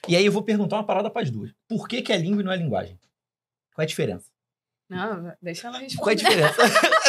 E aí eu vou perguntar uma parada para as duas. Por que é língua e não é linguagem? Qual é a diferença? Não, deixa ela responder. Qual é a diferença?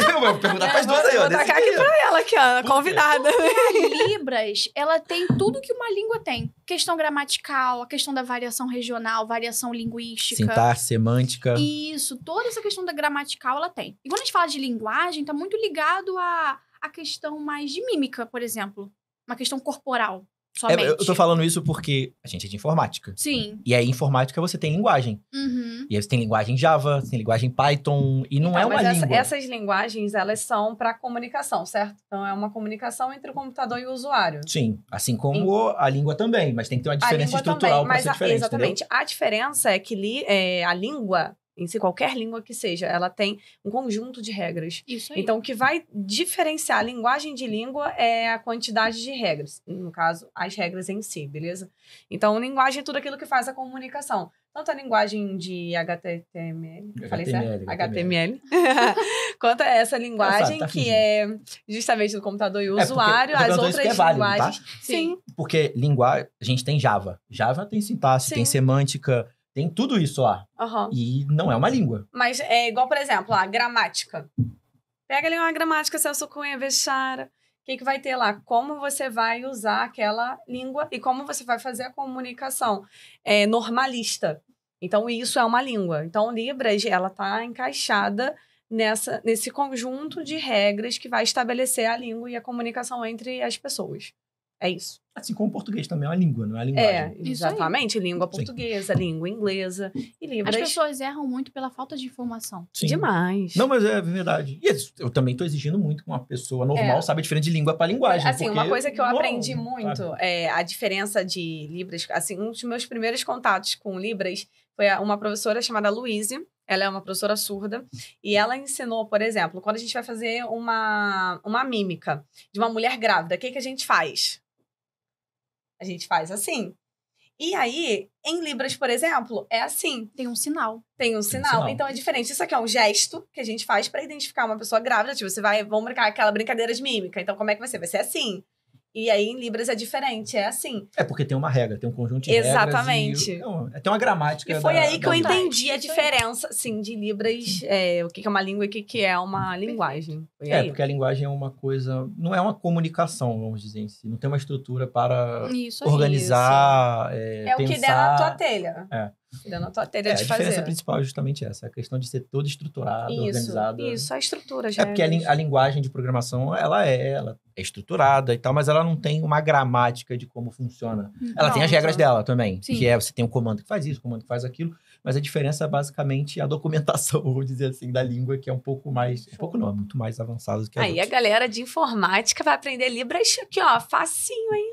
Eu vou perguntar para as duas aí, ó. Vou tacar aqui pra ela, aqui, ó, convidada. A Libras, ela tem tudo que uma língua tem. Questão gramatical, a questão da variação regional, variação linguística. Sintaxe, semântica. Isso, toda essa questão da gramatical ela tem. E quando a gente fala de linguagem, tá muito ligado à questão mais de mímica, por exemplo. Uma questão corporal, somente. Eu tô falando isso porque a gente é de informática. Sim. E aí, informática, você tem linguagem. Uhum. E aí você tem linguagem Java, você tem linguagem Python, e não é uma mas língua. essas linguagens, elas são para comunicação, certo? Então, é uma comunicação entre o computador e o usuário. Sim, assim como a língua também, mas tem que ter uma diferença estrutural para ser diferente, exatamente. entendeu? A diferença é que a língua, em si, qualquer língua que seja, ela tem um conjunto de regras. Isso aí. Então, o que vai diferenciar a linguagem de língua é a quantidade de regras. No caso, as regras em si, beleza? Então, linguagem é tudo aquilo que faz a comunicação. Tanto a linguagem de HTML, falei certo? HTML. Quanto a essa linguagem que é justamente do computador e o usuário, as outras linguagens. Tá? Sim. Porque linguagem, a gente tem Java. Java tem sintaxe, tem semântica, tem tudo isso lá. Uhum. E não é uma língua. Mas é igual, por exemplo, a gramática. Pega ali uma gramática, Celso Cunha, Vechara. O que vai ter lá? Como você vai usar aquela língua e como você vai fazer a comunicação normalista. Então, isso é uma língua. Então, Libras, ela está encaixada nesse conjunto de regras que vai estabelecer a língua e a comunicação entre as pessoas. É isso. Assim como o português também é uma língua, não é uma linguagem. Exatamente. Língua portuguesa, língua inglesa e Libras. As pessoas erram muito pela falta de informação. Sim. Demais. Não, mas é verdade. E eu também tô exigindo muito que uma pessoa normal saiba a diferença de língua para linguagem. Assim, uma coisa que eu aprendi muito é a diferença de Libras. Assim, um dos meus primeiros contatos com Libras foi uma professora chamada Luíse. Ela é uma professora surda. E ela ensinou, por exemplo, quando a gente vai fazer uma mímica de uma mulher grávida, o que a gente faz? A gente faz assim. E aí, em Libras, por exemplo, é assim. Tem um sinal. Tem um sinal. Então, é diferente. Isso aqui é um gesto que a gente faz para identificar uma pessoa grávida. Tipo, vamos brincar aquela brincadeira de mímica. Então, como é que vai ser? Vai ser assim. E aí, em Libras, é diferente. É assim. É porque tem uma regra, tem um conjunto de regras. Exatamente. Tem uma gramática. E foi aí que eu entendi a diferença, assim, de Libras, o que é uma língua e o que é uma linguagem. Porque a linguagem é uma coisa... Não é uma comunicação, vamos dizer em si. Não tem uma estrutura para organizar, pensar. O que der na tua telha. Der na tua telha de fazer. A diferença principal é justamente essa. A questão de ser todo estruturado, organizado. Isso, a estrutura já. Porque a linguagem de programação, ela é estruturada e tal, mas ela não tem uma gramática de como funciona. Ela tem as regras dela também. Sim. Que você tem um comando que faz isso, um comando que faz aquilo. Mas a diferença é basicamente a documentação, vou dizer assim, da língua, que é um pouco mais... Um pouco não, é muito mais avançado do que a a galera de informática vai aprender Libras aqui, ó, facinho, hein?